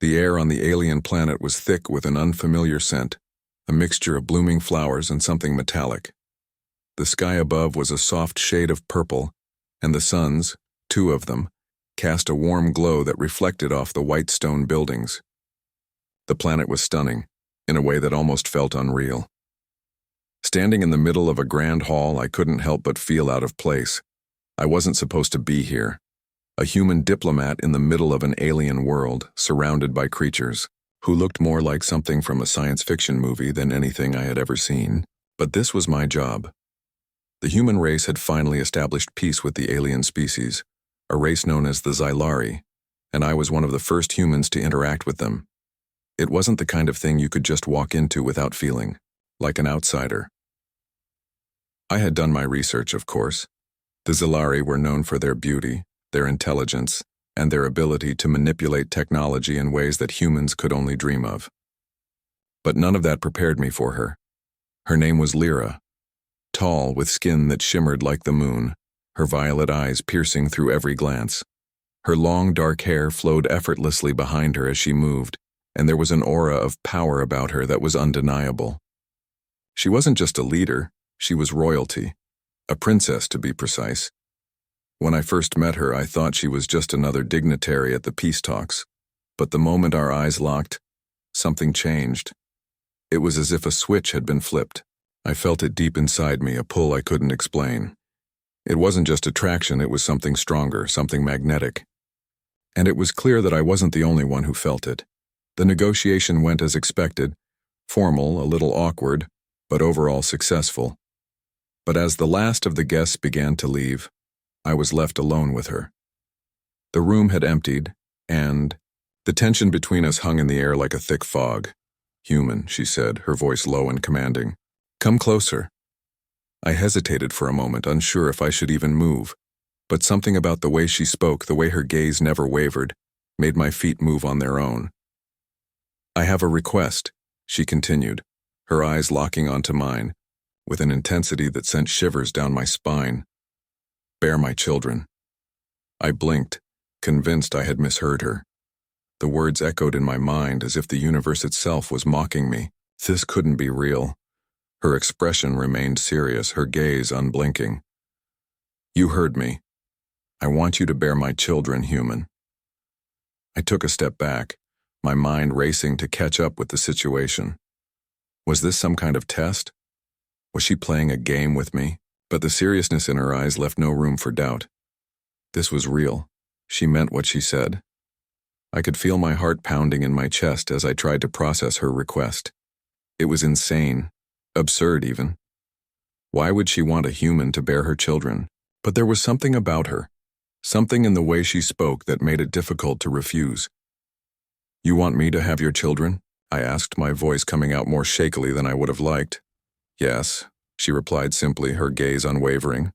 The air on the alien planet was thick with an unfamiliar scent, a mixture of blooming flowers and something metallic. The sky above was a soft shade of purple, and the suns, two of them, cast a warm glow that reflected off the white stone buildings. The planet was stunning, in a way that almost felt unreal. Standing in the middle of a grand hall, I couldn't help but feel out of place. I wasn't supposed to be here. A human diplomat in the middle of an alien world, surrounded by creatures, who looked more like something from a science fiction movie than anything I had ever seen. But this was my job. The human race had finally established peace with the alien species, a race known as the Xylari, and I was one of the first humans to interact with them. It wasn't the kind of thing you could just walk into without feeling, like an outsider. I had done my research, of course. The Xylari were known for their beauty, their intelligence, and their ability to manipulate technology in ways that humans could only dream of. But none of that prepared me for her. Her name was Lyra. Tall, with skin that shimmered like the moon, her violet eyes piercing through every glance. Her long, dark hair flowed effortlessly behind her as she moved, and there was an aura of power about her that was undeniable. She wasn't just a leader, she was royalty. A princess, to be precise. When I first met her, I thought she was just another dignitary at the peace talks. But the moment our eyes locked, something changed. It was as if a switch had been flipped. I felt it deep inside me, a pull I couldn't explain. It wasn't just attraction, it was something stronger, something magnetic. And it was clear that I wasn't the only one who felt it. The negotiation went as expected, formal, a little awkward, but overall successful. But as the last of the guests began to leave, I was left alone with her. The room had emptied, and the tension between us hung in the air like a thick fog. "Human," she said, her voice low and commanding. "Come closer." I hesitated for a moment, unsure if I should even move, but something about the way she spoke, the way her gaze never wavered, made my feet move on their own. "I have a request," she continued, her eyes locking onto mine, with an intensity that sent shivers down my spine. "Bear my children." I blinked, convinced I had misheard her. The words echoed in my mind as if the universe itself was mocking me. This couldn't be real. Her expression remained serious, her gaze unblinking. "You heard me. I want you to bear my children, human." I took a step back, my mind racing to catch up with the situation. Was this some kind of test? Was she playing a game with me? But the seriousness in her eyes left no room for doubt. This was real. She meant what she said. I could feel my heart pounding in my chest as I tried to process her request. It was insane, absurd even. Why would she want a human to bear her children? But there was something about her, something in the way she spoke that made it difficult to refuse. "You want me to have your children?" I asked, my voice coming out more shakily than I would have liked. "Yes," she replied simply, her gaze unwavering.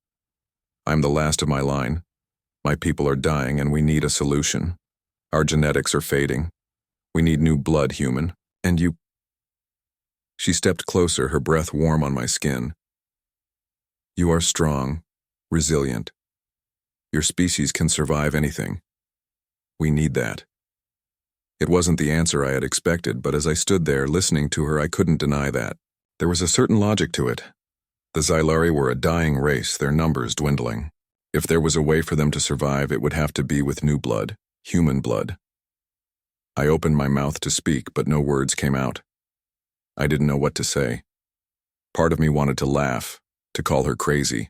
"I'm the last of my line. My people are dying and we need a solution. Our genetics are fading. We need new blood, human. And you—" She stepped closer, her breath warm on my skin. "You are strong, resilient. Your species can survive anything. We need that." It wasn't the answer I had expected, but as I stood there listening to her, I couldn't deny that. There was a certain logic to it. The Xylari were a dying race, their numbers dwindling. If there was a way for them to survive, it would have to be with new blood, human blood. I opened my mouth to speak, but no words came out. I didn't know what to say. Part of me wanted to laugh, to call her crazy.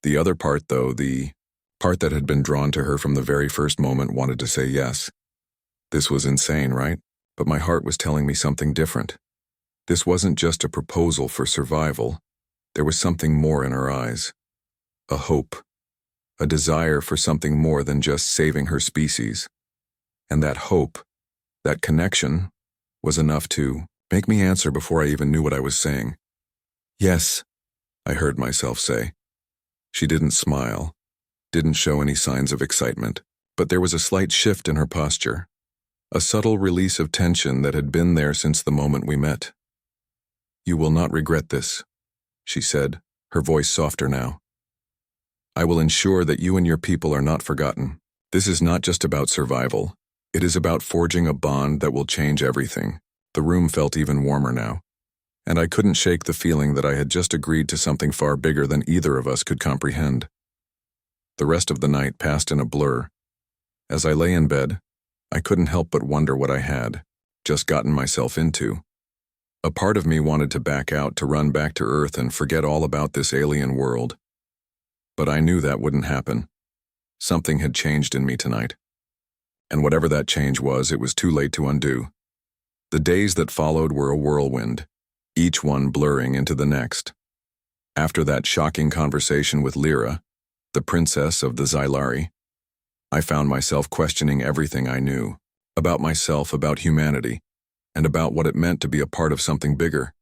The other part, though, the part that had been drawn to her from the very first moment, wanted to say yes. This was insane, right? But my heart was telling me something different. This wasn't just a proposal for survival. There was something more in her eyes. A hope. A desire for something more than just saving her species. And that hope, that connection, was enough to make me answer before I even knew what I was saying. "Yes," I heard myself say. She didn't smile, didn't show any signs of excitement, but there was a slight shift in her posture. A subtle release of tension that had been there since the moment we met. "You will not regret this," she said, her voice softer now. "I will ensure that you and your people are not forgotten. This is not just about survival. It is about forging a bond that will change everything. The room felt even warmer now, and I couldn't shake the feeling that I had just agreed to something far bigger than either of us could comprehend. The rest of the night passed in a blur. As I lay in bed, I couldn't help but wonder what I had just gotten myself into. A part of me wanted to back out, to run back to Earth and forget all about this alien world. But I knew that wouldn't happen. Something had changed in me tonight. And whatever that change was, it was too late to undo. The days that followed were a whirlwind, each one blurring into the next. After that shocking conversation with Lyra, the princess of the Xylari, I found myself questioning everything I knew, about myself, about humanity, and about what it meant to be a part of something bigger.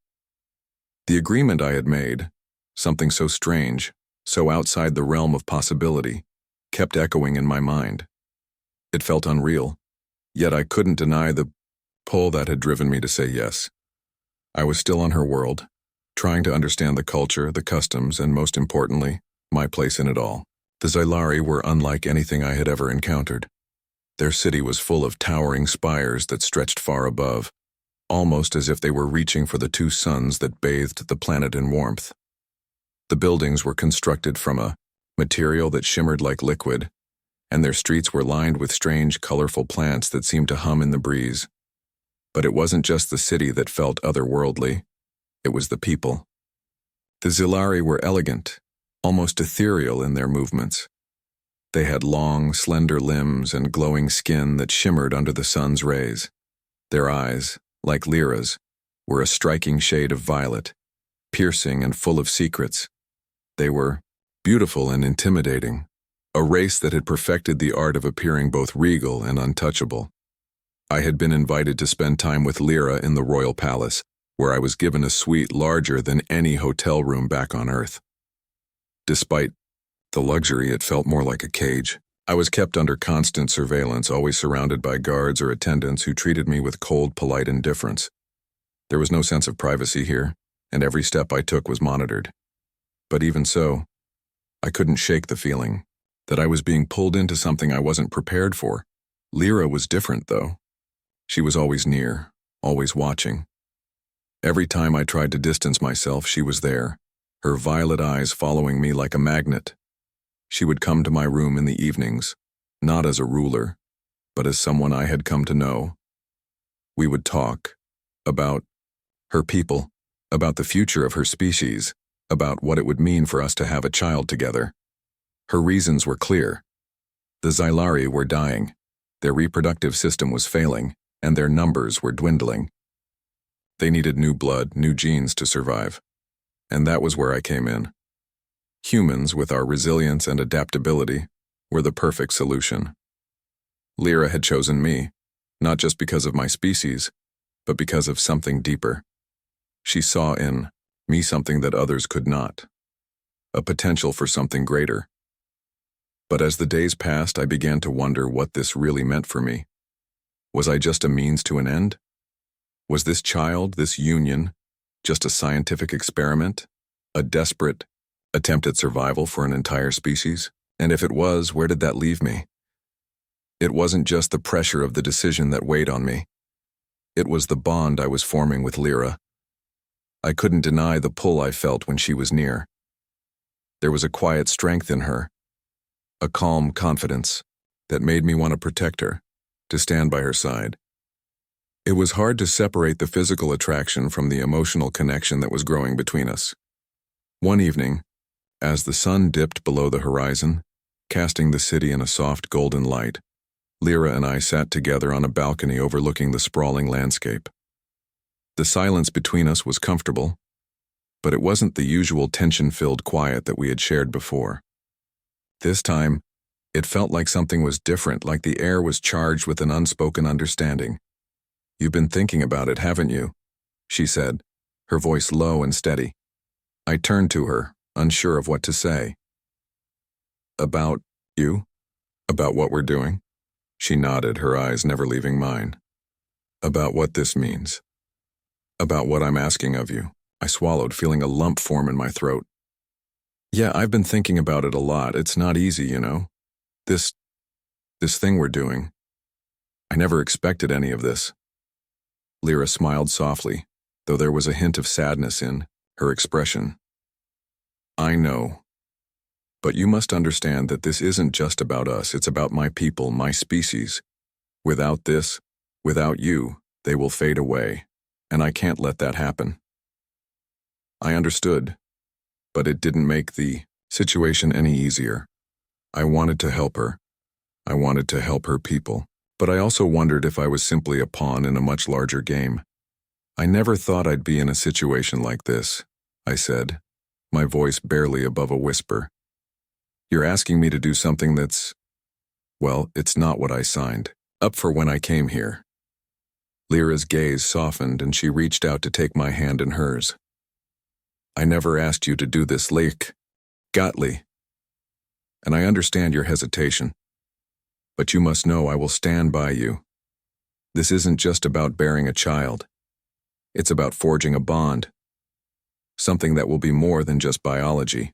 The agreement I had made, something so strange, so outside the realm of possibility, kept echoing in my mind. It felt unreal, yet I couldn't deny the pull that had driven me to say yes. I was still on her world, trying to understand the culture, the customs, and most importantly, my place in it all. The Xylari were unlike anything I had ever encountered. Their city was full of towering spires that stretched far above, almost as if they were reaching for the two suns that bathed the planet in warmth. The buildings were constructed from a material that shimmered like liquid, and their streets were lined with strange, colorful plants that seemed to hum in the breeze. But it wasn't just the city that felt otherworldly, it was the people. The Xylari were elegant, almost ethereal in their movements. They had long, slender limbs and glowing skin that shimmered under the sun's rays. Their eyes, like Lyra's, were a striking shade of violet, piercing and full of secrets. They were beautiful and intimidating, a race that had perfected the art of appearing both regal and untouchable. I had been invited to spend time with Lyra in the royal palace, where I was given a suite larger than any hotel room back on Earth. Despite the luxury, it felt more like a cage. I was kept under constant surveillance, always surrounded by guards or attendants who treated me with cold, polite indifference. There was no sense of privacy here, and every step I took was monitored. But even so, I couldn't shake the feeling that I was being pulled into something I wasn't prepared for. Lyra was different, though. She was always near, always watching. Every time I tried to distance myself, she was there, her violet eyes following me like a magnet. She would come to my room in the evenings, not as a ruler, but as someone I had come to know. We would talk about her people, about the future of her species, about what it would mean for us to have a child together. Her reasons were clear. The Xylari were dying, their reproductive system was failing, and their numbers were dwindling. They needed new blood, new genes to survive. And that was where I came in. Humans, with our resilience and adaptability, were the perfect solution. Lyra had chosen me, not just because of my species, but because of something deeper. She saw in me something that others could not, a potential for something greater. But as the days passed, I began to wonder what this really meant for me. Was I just a means to an end? Was this child, this union, just a scientific experiment, a desperate attempt at survival for an entire species? And if it was, where did that leave me? It wasn't just the pressure of the decision that weighed on me. It was the bond I was forming with Lyra. I couldn't deny the pull I felt when she was near. There was a quiet strength in her, a calm confidence that made me want to protect her, to stand by her side. It was hard to separate the physical attraction from the emotional connection that was growing between us. One evening, as the sun dipped below the horizon, casting the city in a soft golden light, Lyra and I sat together on a balcony overlooking the sprawling landscape. The silence between us was comfortable, but it wasn't the usual tension-filled quiet that we had shared before. This time, it felt like something was different, like the air was charged with an unspoken understanding. "You've been thinking about it, haven't you?" she said, her voice low and steady. I turned to her, unsure of what to say. "About you? About what we're doing?" She nodded, her eyes never leaving mine. "About what this means. About what I'm asking of you." I swallowed, feeling a lump form in my throat. "Yeah, I've been thinking about it a lot. It's not easy, you know. This thing we're doing. I never expected any of this. Lyra smiled softly, though there was a hint of sadness in her expression. I know. But you must understand that this isn't just about us, it's about my people, my species. Without this, without you, they will fade away, and I can't let that happen. I understood, but it didn't make the situation any easier. I wanted to help her. I wanted to help her people, but I also wondered if I was simply a pawn in a much larger game. I never thought I'd be in a situation like this, I said, my voice barely above a whisper. You're asking me to do something that's, well, it's not what I signed up for when I came here. Lyra's gaze softened and she reached out to take my hand in hers. I never asked you to do this, Lake Gottlieb. And I understand your hesitation. But you must know I will stand by you. This isn't just about bearing a child. It's about forging a bond. Something that will be more than just biology.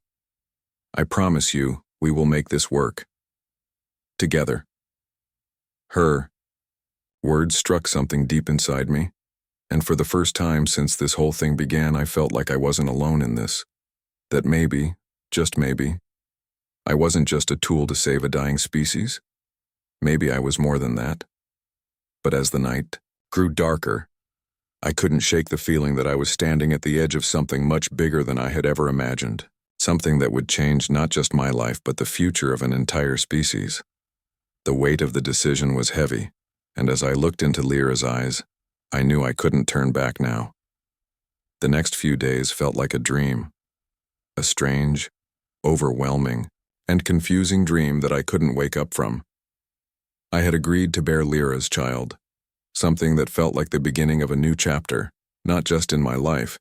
I promise you, we will make this work. Together. Her words struck something deep inside me, and for the first time since this whole thing began, I felt like I wasn't alone in this. That maybe, just maybe, I wasn't just a tool to save a dying species. Maybe I was more than that. But as the night grew darker, I couldn't shake the feeling that I was standing at the edge of something much bigger than I had ever imagined. Something that would change not just my life but the future of an entire species. The weight of the decision was heavy, and as I looked into Lyra's eyes, I knew I couldn't turn back now. The next few days felt like a dream. A strange, overwhelming, and confusing dream that I couldn't wake up from. I had agreed to bear Lyra's child, something that felt like the beginning of a new chapter, not just in my life,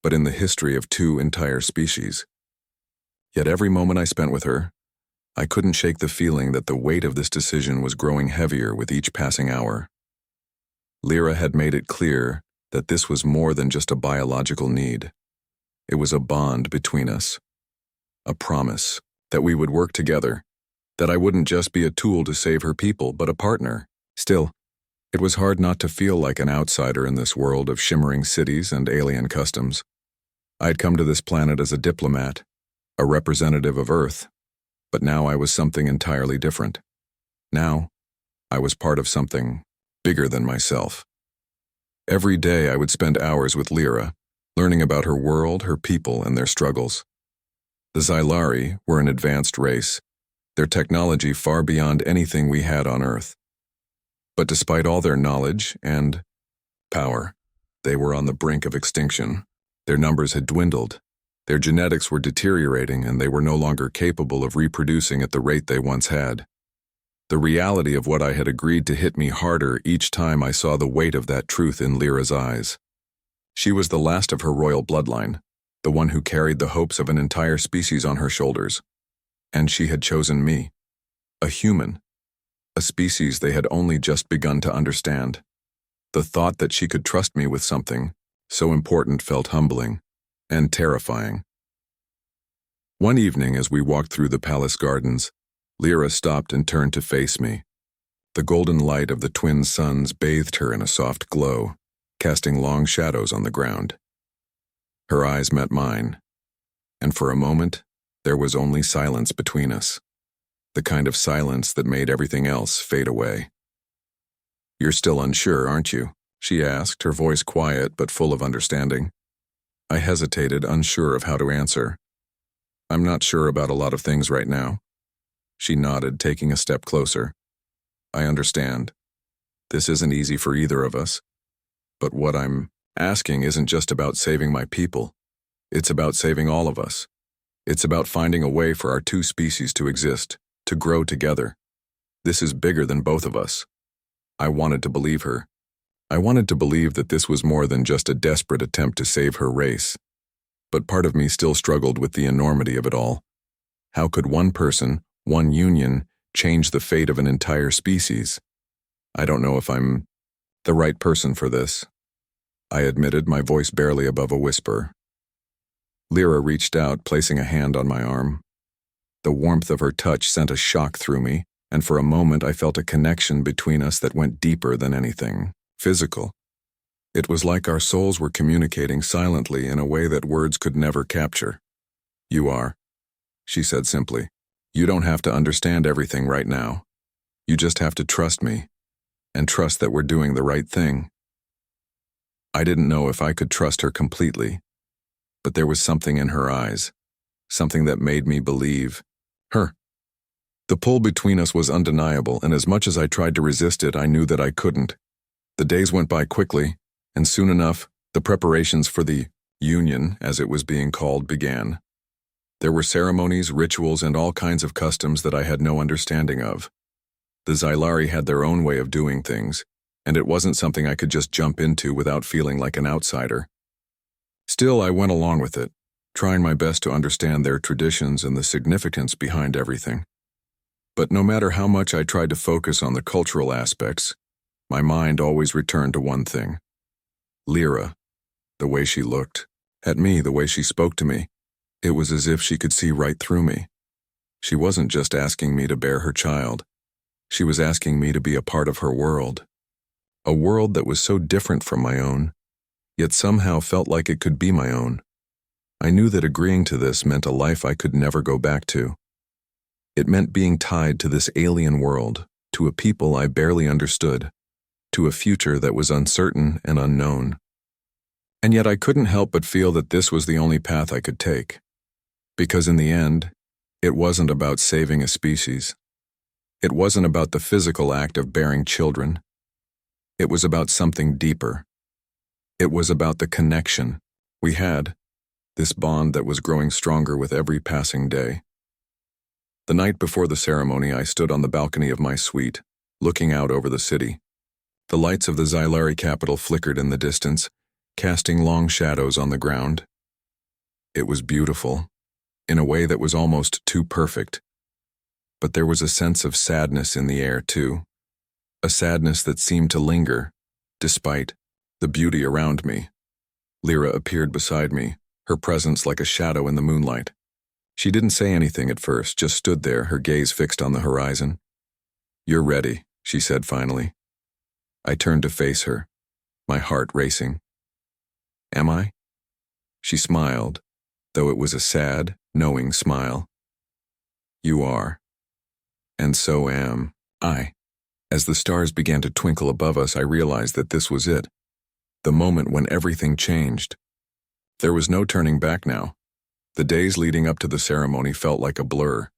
but in the history of two entire species. Yet every moment I spent with her, I couldn't shake the feeling that the weight of this decision was growing heavier with each passing hour. Lyra had made it clear that this was more than just a biological need. It was a bond between us. A promise that we would work together, that I wouldn't just be a tool to save her people, but a partner. Still, it was hard not to feel like an outsider in this world of shimmering cities and alien customs. I'd come to this planet as a diplomat, a representative of Earth, but now I was something entirely different. Now, I was part of something bigger than myself. Every day I would spend hours with Lyra, learning about her world, her people, and their struggles. The Xylari were an advanced race, their technology far beyond anything we had on Earth. But despite all their knowledge and power, they were on the brink of extinction. Their numbers had dwindled. Their genetics were deteriorating, and they were no longer capable of reproducing at the rate they once had. The reality of what I had agreed to hit me harder each time I saw the weight of that truth in Lyra's eyes. She was the last of her royal bloodline, the one who carried the hopes of an entire species on her shoulders. And she had chosen me, a human, a species they had only just begun to understand. The thought that she could trust me with something so important felt humbling and terrifying. One evening as we walked through the palace gardens, Lyra stopped and turned to face me. The golden light of the twin suns bathed her in a soft glow, casting long shadows on the ground. Her eyes met mine, and for a moment, there was only silence between us, the kind of silence that made everything else fade away. "You're still unsure, aren't you?" she asked, her voice quiet but full of understanding. I hesitated, unsure of how to answer. "I'm not sure about a lot of things right now." She nodded, taking a step closer. "I understand. This isn't easy for either of us. But what I'm asking isn't just about saving my people. It's about saving all of us. It's about finding a way for our two species to exist, to grow together. This is bigger than both of us." I wanted to believe her. I wanted to believe that this was more than just a desperate attempt to save her race. But part of me still struggled with the enormity of it all. How could one person, one union, change the fate of an entire species? "I don't know if I'm the right person for this," I admitted, my voice barely above a whisper. Lyra reached out, placing a hand on my arm. The warmth of her touch sent a shock through me, and for a moment I felt a connection between us that went deeper than anything physical. It was like our souls were communicating silently in a way that words could never capture. "You are," she said simply. "You don't have to understand everything right now. You just have to trust me, and trust that we're doing the right thing." I didn't know if I could trust her completely, but there was something in her eyes, something that made me believe her. The pull between us was undeniable, and as much as I tried to resist it, I knew that I couldn't. The days went by quickly, and soon enough, the preparations for the union, as it was being called, began. There were ceremonies, rituals, and all kinds of customs that I had no understanding of. The Xylari had their own way of doing things, and it wasn't something I could just jump into without feeling like an outsider. Still, I went along with it, trying my best to understand their traditions and the significance behind everything. But no matter how much I tried to focus on the cultural aspects, my mind always returned to one thing. Lyra, the way she looked at me, the way she spoke to me, it was as if she could see right through me. She wasn't just asking me to bear her child. She was asking me to be a part of her world. A world that was so different from my own, yet somehow felt like it could be my own. I knew that agreeing to this meant a life I could never go back to. It meant being tied to this alien world, to a people I barely understood, to a future that was uncertain and unknown. And yet I couldn't help but feel that this was the only path I could take. Because in the end, it wasn't about saving a species. It wasn't about the physical act of bearing children. It was about something deeper. It was about the connection we had, this bond that was growing stronger with every passing day. The night before the ceremony, I stood on the balcony of my suite, looking out over the city. The lights of the Xylari capital flickered in the distance, casting long shadows on the ground. It was beautiful, in a way that was almost too perfect. But there was a sense of sadness in the air, too. A sadness that seemed to linger, despite the beauty around me. Lyra appeared beside me, her presence like a shadow in the moonlight. She didn't say anything at first, just stood there, her gaze fixed on the horizon. "You're ready," she said finally. I turned to face her, my heart racing. "Am I?" She smiled, though it was a sad, knowing smile. "You are. And so am I." As the stars began to twinkle above us, I realized that this was it, the moment when everything changed. There was no turning back now. The days leading up to the ceremony felt like a blur.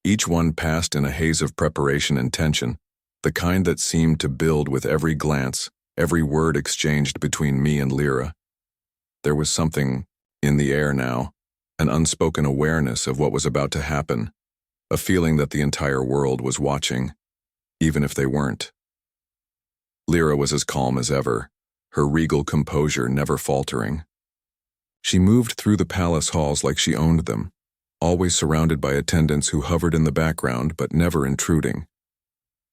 Each one passed in a haze of preparation and tension, the kind that seemed to build with every glance, every word exchanged between me and Lyra. There was something in the air now, an unspoken awareness of what was about to happen, a feeling that the entire world was watching, even if they weren't. Lyra was as calm as ever, her regal composure never faltering. She moved through the palace halls like she owned them, always surrounded by attendants who hovered in the background but never intruding.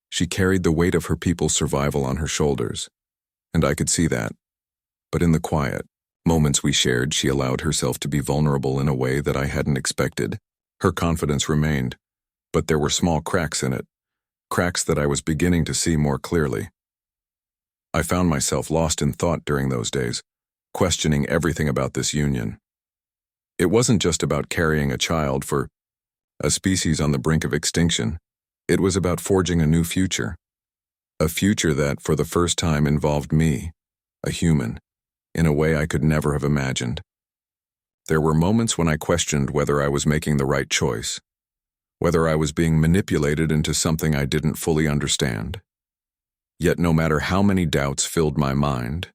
She carried the weight of her people's survival on her shoulders, and I could see that. But in the quiet moments we shared, she allowed herself to be vulnerable in a way that I hadn't expected. Her confidence remained, but there were small cracks in it, cracks that I was beginning to see more clearly. I found myself lost in thought during those days, questioning everything about this union. It wasn't just about carrying a child for a species on the brink of extinction. It was about forging a new future. A future that, for the first time, involved me, a human, in a way I could never have imagined. There were moments when I questioned whether I was making the right choice, whether I was being manipulated into something I didn't fully understand. Yet no matter how many doubts filled my mind,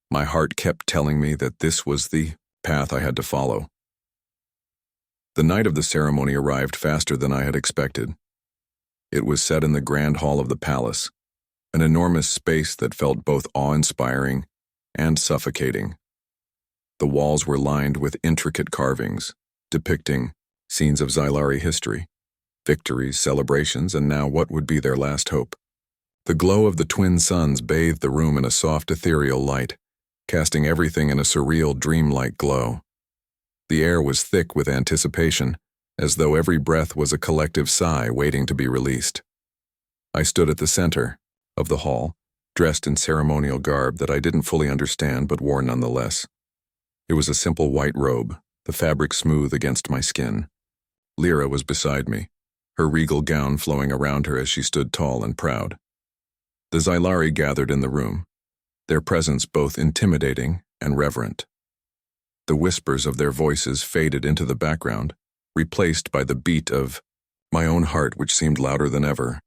my heart kept telling me that this was the path I had to follow. The night of the ceremony arrived faster than I had expected. It was set in the grand hall of the palace, an enormous space that felt both awe-inspiring and suffocating. The walls were lined with intricate carvings, depicting scenes of Xylari history, victories, celebrations, and now what would be their last hope. The glow of the twin suns bathed the room in a soft ethereal light, casting everything in a surreal, dreamlike glow. The air was thick with anticipation, as though every breath was a collective sigh waiting to be released. I stood at the center of the hall, dressed in ceremonial garb that I didn't fully understand but wore nonetheless. It was a simple white robe, the fabric smooth against my skin. Lyra was beside me, her regal gown flowing around her as she stood tall and proud. The Xylari gathered in the room, their presence both intimidating and reverent. The whispers of their voices faded into the background, replaced by the beat of my own heart, which seemed louder than ever.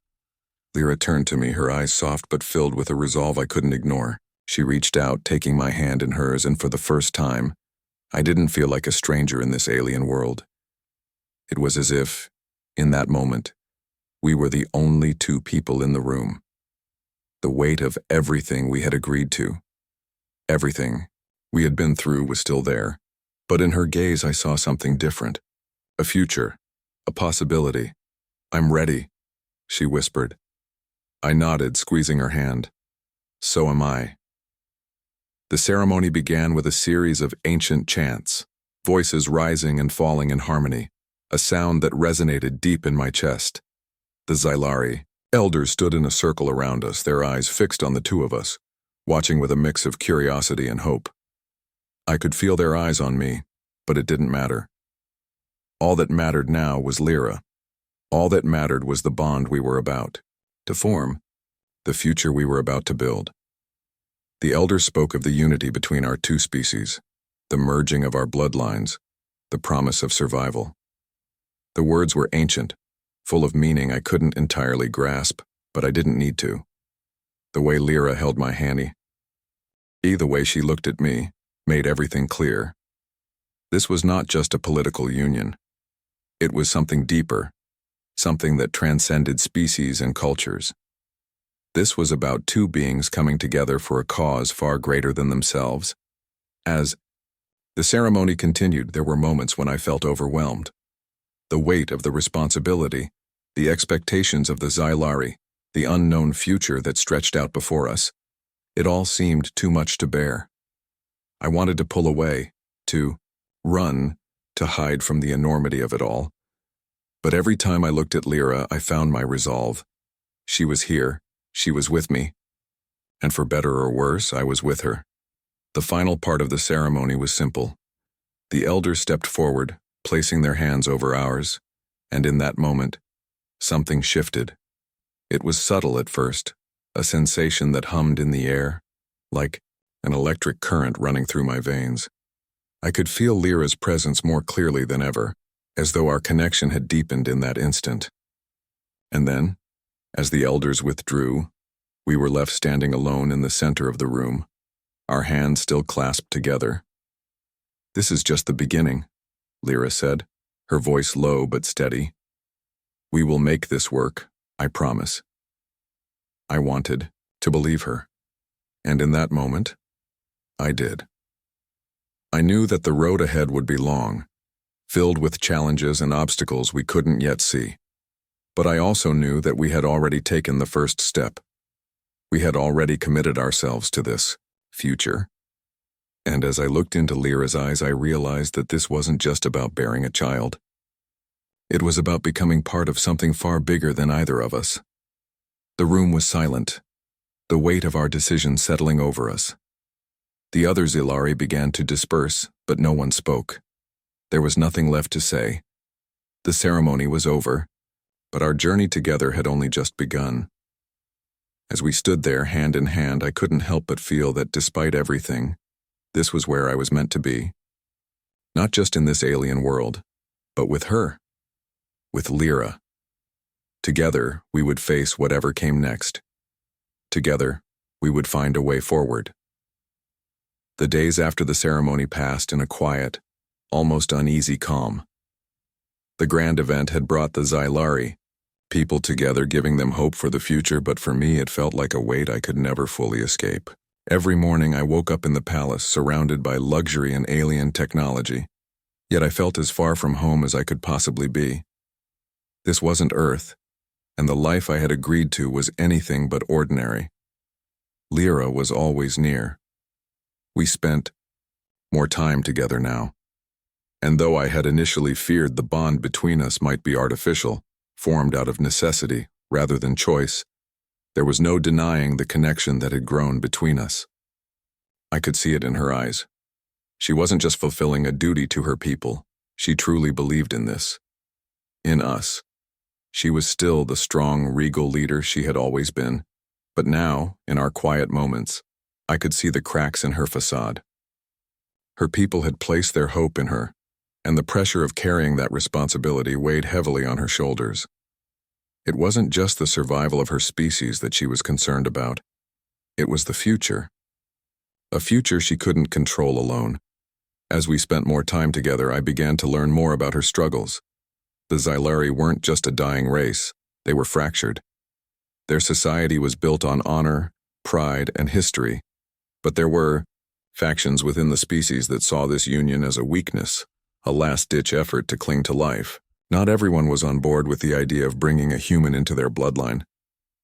Lyra turned to me, her eyes soft but filled with a resolve I couldn't ignore. She reached out, taking my hand in hers, and for the first time, I didn't feel like a stranger in this alien world. It was as if, in that moment, we were the only two people in the room. The weight of everything we had agreed to, everything we had been through, was still there. But in her gaze I saw something different. A future, a possibility. "I'm ready," she whispered. I nodded, squeezing her hand. "So am I." The ceremony began with a series of ancient chants, voices rising and falling in harmony, a sound that resonated deep in my chest. The Xylari elders stood in a circle around us, their eyes fixed on the two of us, watching with a mix of curiosity and hope. I could feel their eyes on me, but it didn't matter. All that mattered now was Lyra. All that mattered was the bond we were about to form, the future we were about to build. The elders spoke of the unity between our two species, the merging of our bloodlines, the promise of survival. The words were ancient, full of meaning I couldn't entirely grasp, but I didn't need to. The way Lyra held my hand, the way she looked at me, made everything clear. This was not just a political union. It was something deeper, something that transcended species and cultures. This was about two beings coming together for a cause far greater than themselves. As the ceremony continued, there were moments when I felt overwhelmed. The weight of the responsibility, the expectations of the Xylari, the unknown future that stretched out before us, it all seemed too much to bear. I wanted to pull away, to run, to hide from the enormity of it all. But every time I looked at Lyra, I found my resolve. She was here, she was with me, and for better or worse, I was with her. The final part of the ceremony was simple. The elders stepped forward, placing their hands over ours, and in that moment, something shifted. It was subtle at first, a sensation that hummed in the air, like an electric current running through my veins. I could feel Lyra's presence more clearly than ever, as though our connection had deepened in that instant. And then, as the elders withdrew, we were left standing alone in the center of the room, our hands still clasped together. "This is just the beginning," Lyra said, her voice low but steady. "We will make this work, I promise." I wanted to believe her, and in that moment, I did. I knew that the road ahead would be long, filled with challenges and obstacles we couldn't yet see. But I also knew that we had already taken the first step. We had already committed ourselves to this future. And as I looked into Lyra's eyes, I realized that this wasn't just about bearing a child. It was about becoming part of something far bigger than either of us. The room was silent, the weight of our decision settling over us. The other Xylari began to disperse, but no one spoke. There was nothing left to say. The ceremony was over, but our journey together had only just begun. As we stood there, hand in hand, I couldn't help but feel that despite everything, this was where I was meant to be. Not just in this alien world, but with her, with Lyra. Together, we would face whatever came next. Together, we would find a way forward. The days after the ceremony passed in a quiet, almost uneasy calm. The grand event had brought the Xylari, people together, giving them hope for the future, but for me it felt like a weight I could never fully escape. Every morning I woke up in the palace, surrounded by luxury and alien technology, yet I felt as far from home as I could possibly be. This wasn't Earth, and the life I had agreed to was anything but ordinary. Lyra was always near. We spent more time together now. And though I had initially feared the bond between us might be artificial, formed out of necessity rather than choice, There was no denying the connection that had grown between us. I could see it in her eyes. She wasn't just fulfilling a duty to her people. She truly believed in this. In us. She was still the strong, regal leader she had always been. But now, in our quiet moments, I could see the cracks in her facade. Her people had placed their hope in her, and the pressure of carrying that responsibility weighed heavily on her shoulders. It wasn't just the survival of her species that she was concerned about. It was the future. A future she couldn't control alone. As we spent more time together, I began to learn more about her struggles. The Xylari weren't just a dying race, they were fractured. Their society was built on honor, pride, and history, but there were factions within the species that saw this union as a weakness, a last-ditch effort to cling to life. Not everyone was on board with the idea of bringing a human into their bloodline,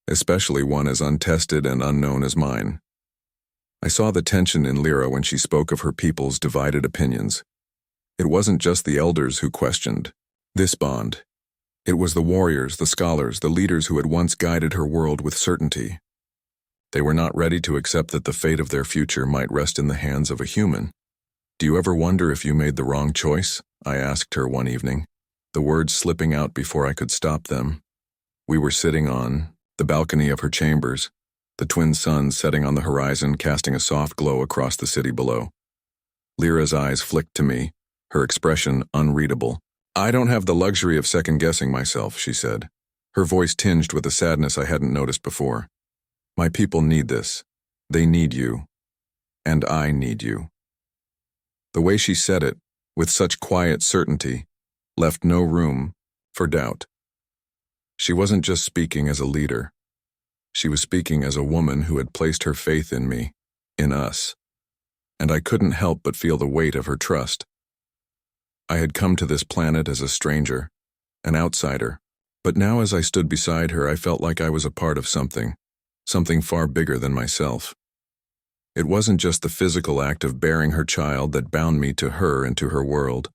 especially one as untested and unknown as mine. I saw the tension in Lyra when she spoke of her people's divided opinions. It wasn't just the elders who questioned this bond. It was the warriors, the scholars, the leaders who had once guided her world with certainty. They were not ready to accept that the fate of their future might rest in the hands of a human. "Do you ever wonder if you made the wrong choice?" I asked her one evening, the words slipping out before I could stop them. We were sitting on the balcony of her chambers, the twin suns setting on the horizon, casting a soft glow across the city below. Lyra's eyes flicked to me, her expression unreadable. "I don't have the luxury of second-guessing myself," she said, her voice tinged with a sadness I hadn't noticed before. "My people need this. They need you. And I need you." The way she said it, with such quiet certainty, left no room for doubt. She wasn't just speaking as a leader. She was speaking as a woman who had placed her faith in me, in us, and I couldn't help but feel the weight of her trust. I had come to this planet as a stranger, an outsider, but now as I stood beside her, I felt like I was a part of something far bigger than myself. It wasn't just the physical act of bearing her child that bound me to her and to her world.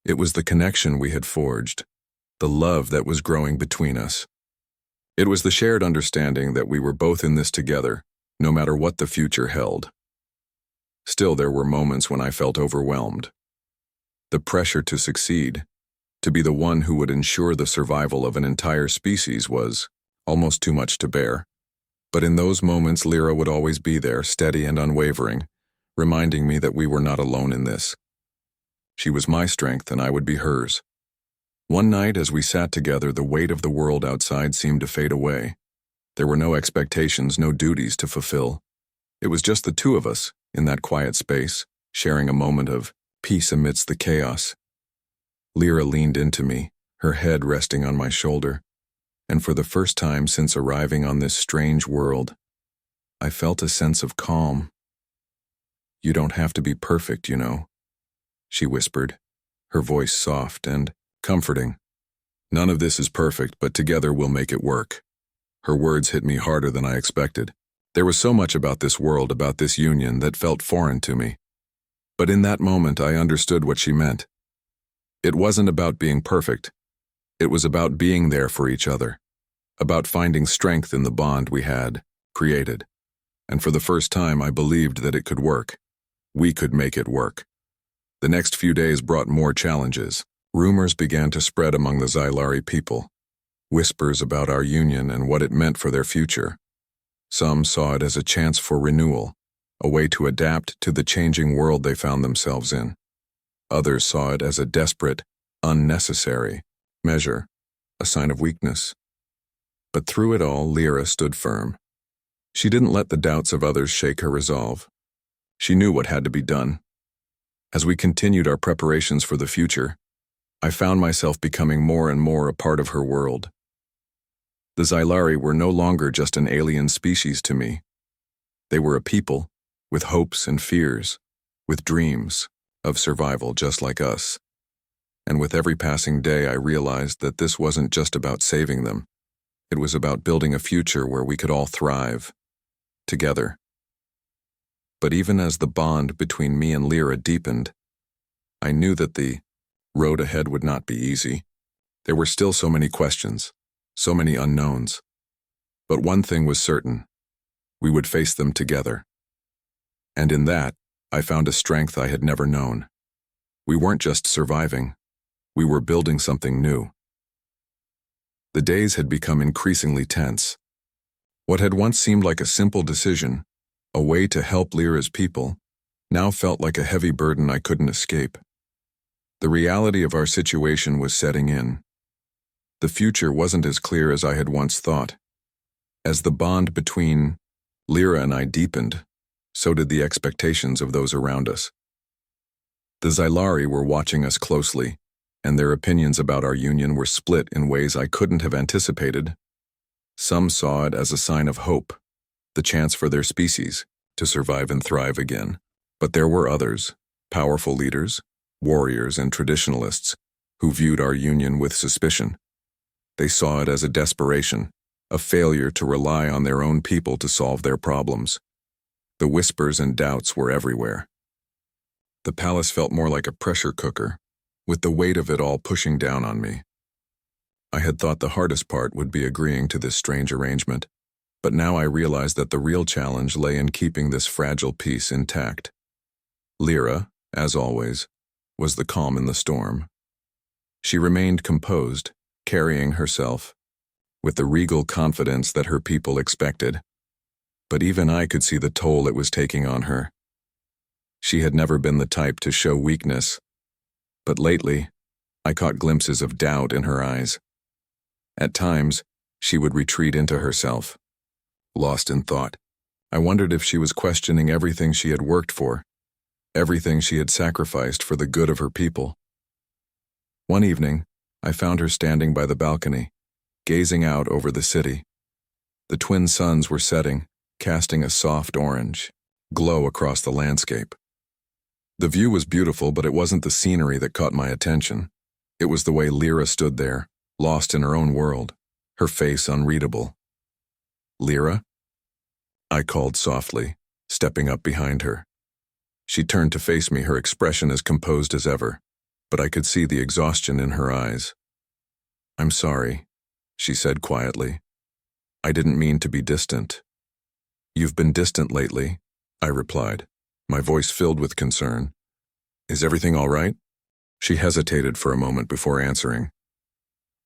It was the connection we had forged, the love that was growing between us. It was the shared understanding that we were both in this together, no matter what the future held. Still, there were moments when I felt overwhelmed. The pressure to succeed, to be the one who would ensure the survival of an entire species, was almost too much to bear. But in those moments, Lyra would always be there, steady and unwavering, reminding me that we were not alone in this. She was my strength and I would be hers. One night, as we sat together, the weight of the world outside seemed to fade away. There were no expectations, no duties to fulfill. It was just the two of us, in that quiet space, sharing a moment of peace amidst the chaos. Lyra leaned into me, her head resting on my shoulder, and for the first time since arriving on this strange world, I felt a sense of calm. "You don't have to be perfect, you know," she whispered, her voice soft and comforting. "None of this is perfect, but together we'll make it work." Her words hit me harder than I expected. There was so much about this world, about this union, that felt foreign to me. But in that moment, I understood what she meant. It wasn't about being perfect. It was about being there for each other, about finding strength in the bond we had created. And for the first time, I believed that it could work. We could make it work. The next few days brought more challenges. Rumors began to spread among the Xylari people, whispers about our union and what it meant for their future. Some saw it as a chance for renewal, a way to adapt to the changing world they found themselves in. Others saw it as a desperate, unnecessary measure, a sign of weakness. But through it all, Lyra stood firm. She didn't let the doubts of others shake her resolve. She knew what had to be done. As we continued our preparations for the future, I found myself becoming more and more a part of her world. The Xylari were no longer just an alien species to me. They were a people with hopes and fears, with dreams of survival just like us. And with every passing day, I realized that this wasn't just about saving them. It was about building a future where we could all thrive together. But even as the bond between me and Lyra deepened, I knew that the road ahead would not be easy. There were still so many questions, so many unknowns. But one thing was certain: we would face them together. And in that, I found a strength I had never known. We weren't just surviving, we were building something new. The days had become increasingly tense. What had once seemed like a simple decision, a way to help Lyra's people, now felt like a heavy burden I couldn't escape. The reality of our situation was setting in. The future wasn't as clear as I had once thought. As the bond between Lyra and I deepened, so did the expectations of those around us. The Xylari were watching us closely, and their opinions about our union were split in ways I couldn't have anticipated. Some saw it as a sign of hope, the chance for their species to survive and thrive again. But there were others, powerful leaders, warriors and traditionalists, who viewed our union with suspicion. They saw it as a desperation, a failure to rely on their own people to solve their problems. The whispers and doubts were everywhere. The palace felt more like a pressure cooker, with the weight of it all pushing down on me. I had thought the hardest part would be agreeing to this strange arrangement, but now I realized that the real challenge lay in keeping this fragile peace intact. Lyra, as always, was the calm in the storm. She remained composed, carrying herself with the regal confidence that her people expected. But even I could see the toll it was taking on her. She had never been the type to show weakness, but lately, I caught glimpses of doubt in her eyes. At times, she would retreat into herself, lost in thought. I wondered if she was questioning everything she had worked for, everything she had sacrificed for the good of her people. One evening, I found her standing by the balcony, gazing out over the city. The twin suns were setting, casting a soft orange glow across the landscape. The view was beautiful, but it wasn't the scenery that caught my attention. It was the way Lyra stood there, lost in her own world, her face unreadable. "Lyra?" I called softly, stepping up behind her. She turned to face me, her expression as composed as ever, but I could see the exhaustion in her eyes. "I'm sorry," she said quietly. "I didn't mean to be distant." "You've been distant lately," I replied, my voice filled with concern. "Is everything all right?" She hesitated for a moment before answering.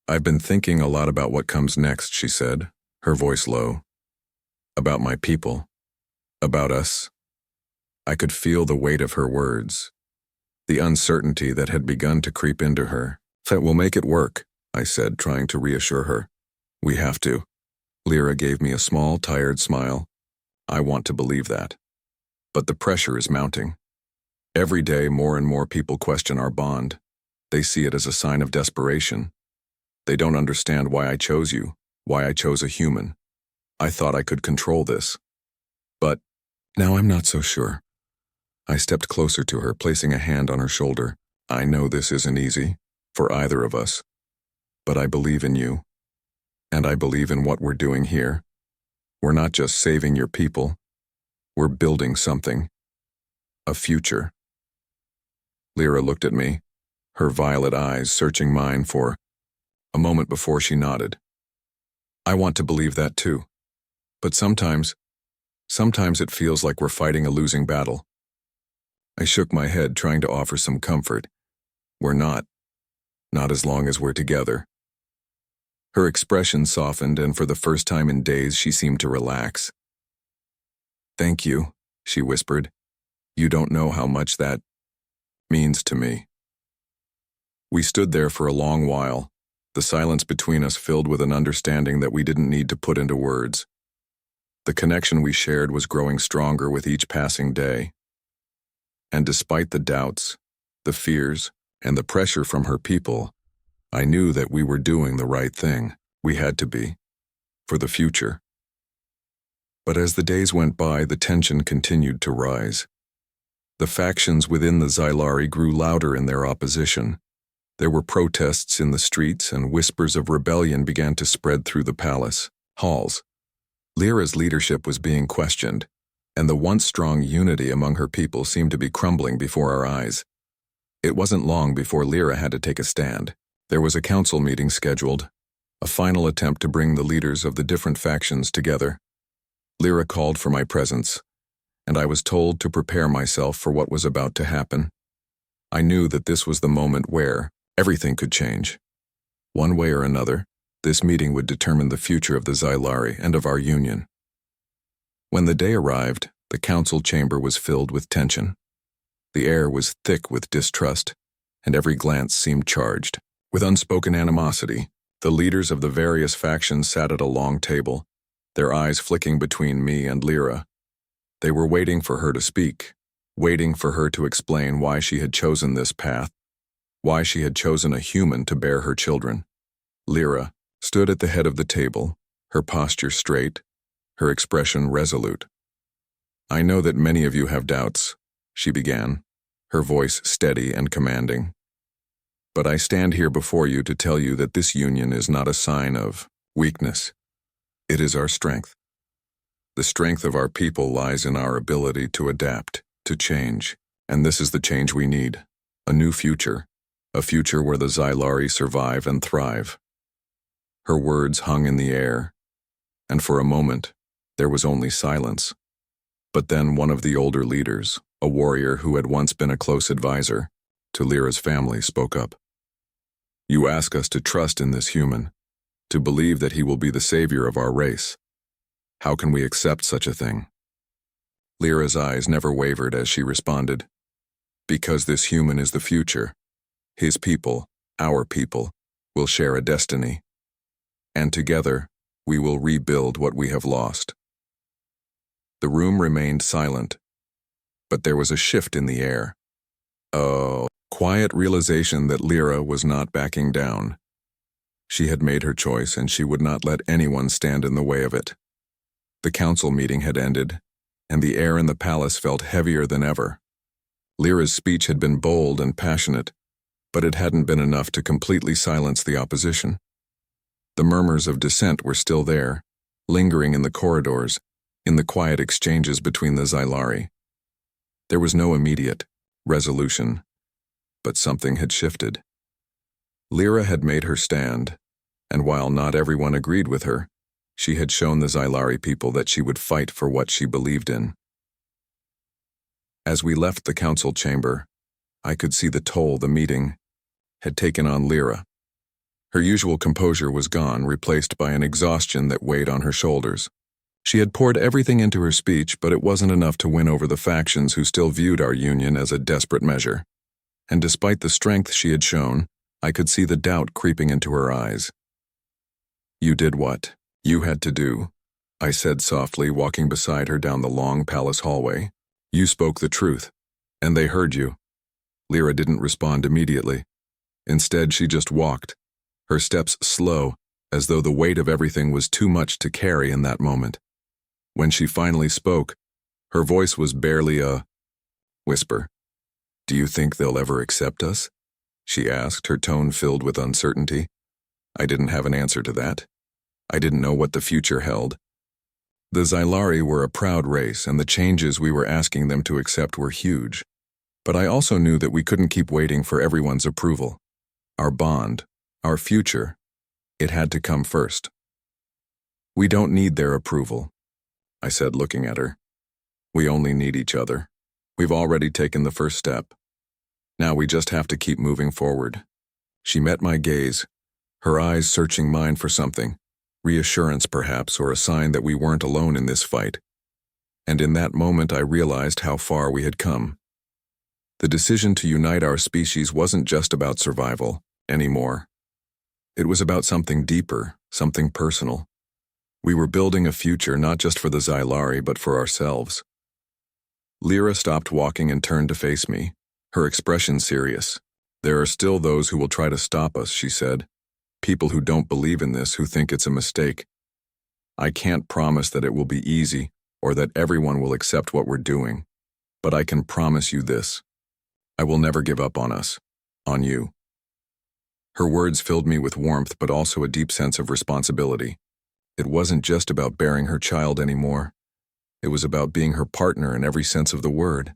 "I've been thinking a lot about what comes next," she said, her voice low. "About my people. About us." I could feel the weight of her words, the uncertainty that had begun to creep into her. "That will make it work," I said, trying to reassure her. "We have to." Lyra gave me a small, tired smile. "I want to believe that. But the pressure is mounting. Every day, more and more people question our bond. They see it as a sign of desperation. They don't understand why I chose you, why I chose a human. I thought I could control this. But now I'm not so sure." I stepped closer to her, placing a hand on her shoulder. "I know this isn't easy, for either of us. But I believe in you. And I believe in what we're doing here. We're not just saving your people. We're building something. A future." Lyra looked at me, her violet eyes searching mine for a moment before she nodded. "I want to believe that too. But sometimes it feels like we're fighting a losing battle." I shook my head, trying to offer some comfort. "We're not. Not as long as we're together." Her expression softened, and for the first time in days she seemed to relax. "Thank you," she whispered. "You don't know how much that means to me." We stood there for a long while, the silence between us filled with an understanding that we didn't need to put into words. The connection we shared was growing stronger with each passing day. And despite the doubts, the fears, and the pressure from her people, I knew that we were doing the right thing. We had to be, for the future. But as the days went by, the tension continued to rise. The factions within the Xylari grew louder in their opposition. There were protests in the streets, and whispers of rebellion began to spread through the palace halls. Lyra's leadership was being questioned, and the once strong unity among her people seemed to be crumbling before our eyes. It wasn't long before Lyra had to take a stand. There was a council meeting scheduled, a final attempt to bring the leaders of the different factions together. Lyra called for my presence, and I was told to prepare myself for what was about to happen. I knew that this was the moment where everything could change. One way or another, this meeting would determine the future of the Xylari and of our union. When the day arrived, the council chamber was filled with tension. The air was thick with distrust, and every glance seemed charged. With unspoken animosity, the leaders of the various factions sat at a long table, their eyes flicking between me and Lyra. They were waiting for her to speak, waiting for her to explain why she had chosen this path, why she had chosen a human to bear her children. Lyra stood at the head of the table, her posture straight, her expression resolute. "I know that many of you have doubts," she began, her voice steady and commanding. "But I stand here before you to tell you that this union is not a sign of weakness. It is our strength. The strength of our people lies in our ability to adapt, to change, and this is the change we need. A new future, a future where the Xylari survive and thrive." Her words hung in the air, and for a moment, there was only silence. But then one of the older leaders, a warrior who had once been a close advisor to Lyra's family, spoke up. "You ask us to trust in this human, to believe that he will be the savior of our race. How can we accept such a thing?" Lyra's eyes never wavered as she responded, "Because this human is the future. His people, our people, will share a destiny. And together, we will rebuild what we have lost." The room remained silent, but there was a shift in the air. A quiet realization that Lyra was not backing down. She had made her choice, and she would not let anyone stand in the way of it. The council meeting had ended, and the air in the palace felt heavier than ever. Lyra's speech had been bold and passionate, but it hadn't been enough to completely silence the opposition. The murmurs of dissent were still there, lingering in the corridors, in the quiet exchanges between the Xylari. There was no immediate resolution, but something had shifted. Lyra had made her stand, and while not everyone agreed with her, she had shown the Xylari people that she would fight for what she believed in. As we left the council chamber, I could see the toll the meeting had taken on Lyra. Her usual composure was gone, replaced by an exhaustion that weighed on her shoulders. She had poured everything into her speech, but it wasn't enough to win over the factions who still viewed our union as a desperate measure. And despite the strength she had shown, I could see the doubt creeping into her eyes. "You did what you had to do," I said softly, walking beside her down the long palace hallway. "You spoke the truth, and they heard you." Lyra didn't respond immediately. Instead, she just walked, her steps slow, as though the weight of everything was too much to carry in that moment. When she finally spoke, her voice was barely a whisper. "Do you think they'll ever accept us?" she asked, her tone filled with uncertainty. I didn't have an answer to that. I didn't know what the future held. The Xylari were a proud race, and the changes we were asking them to accept were huge. But I also knew that we couldn't keep waiting for everyone's approval. Our bond, our future, it had to come first. "We don't need their approval," I said, looking at her. "We only need each other. We've already taken the first step. Now we just have to keep moving forward." She met my gaze, her eyes searching mine for something, reassurance perhaps, or a sign that we weren't alone in this fight. And in that moment I realized how far we had come. The decision to unite our species wasn't just about survival anymore. It was about something deeper, something personal. We were building a future not just for the Xylari, but for ourselves. Lyra stopped walking and turned to face me, her expression serious. "There are still those who will try to stop us," she said. "People who don't believe in this, who think it's a mistake. I can't promise that it will be easy or that everyone will accept what we're doing, but I can promise you this. I will never give up on us, on you." Her words filled me with warmth, but also a deep sense of responsibility. It wasn't just about bearing her child anymore. It was about being her partner in every sense of the word.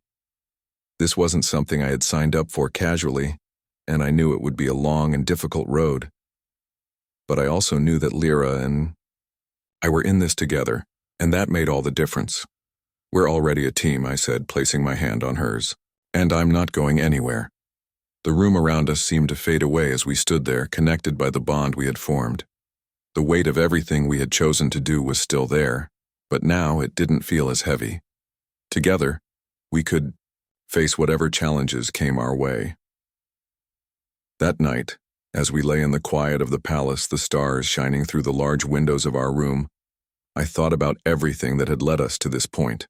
This wasn't something I had signed up for casually, and I knew it would be a long and difficult road. But I also knew that Lyra and I were in this together, and that made all the difference. "We're already a team," I said, placing my hand on hers. "And I'm not going anywhere." The room around us seemed to fade away as we stood there, connected by the bond we had formed. The weight of everything we had chosen to do was still there, but now it didn't feel as heavy. Together, we could face whatever challenges came our way. That night, as we lay in the quiet of the palace, the stars shining through the large windows of our room, I thought about everything that had led us to this point.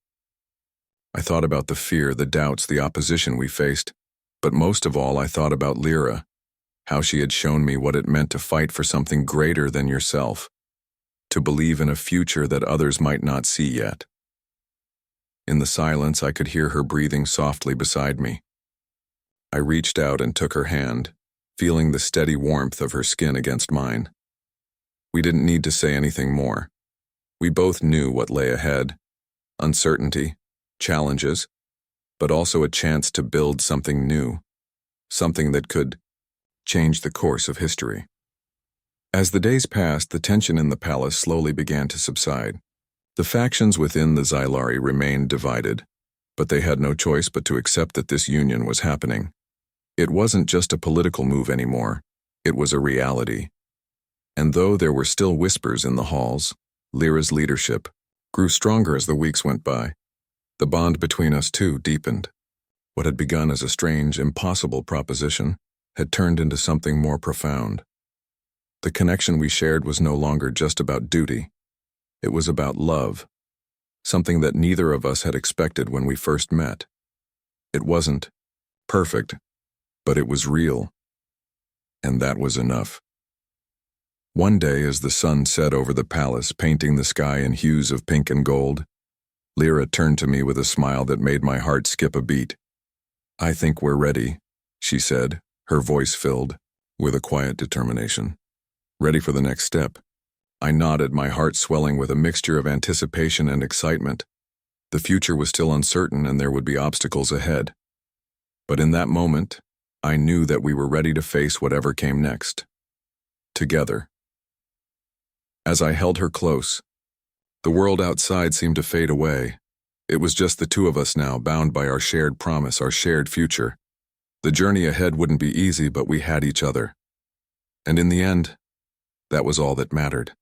I thought about the fear, the doubts, the opposition we faced, but most of all, I thought about Lyra, how she had shown me what it meant to fight for something greater than yourself, to believe in a future that others might not see yet. In the silence, I could hear her breathing softly beside me. I reached out and took her hand, feeling the steady warmth of her skin against mine. We didn't need to say anything more. We both knew what lay ahead: uncertainty, challenges, but also a chance to build something new, something that could change the course of history. As the days passed, the tension in the palace slowly began to subside. The factions within the Xylari remained divided, but they had no choice but to accept that this union was happening. It wasn't just a political move anymore, it was a reality. And though there were still whispers in the halls, Lyra's leadership grew stronger as the weeks went by. The bond between us too deepened. What had begun as a strange, impossible proposition had turned into something more profound. The connection we shared was no longer just about duty. It was about love, something that neither of us had expected when we first met. It wasn't perfect, but it was real, and that was enough. One day, as the sun set over the palace, painting the sky in hues of pink and gold, Lyra turned to me with a smile that made my heart skip a beat. "I think we're ready," she said, her voice filled with a quiet determination. "Ready for the next step." I nodded, my heart swelling with a mixture of anticipation and excitement. The future was still uncertain and there would be obstacles ahead. But in that moment, I knew that we were ready to face whatever came next. Together. As I held her close, the world outside seemed to fade away. It was just the two of us now, bound by our shared promise, our shared future. The journey ahead wouldn't be easy, but we had each other. And in the end, that was all that mattered.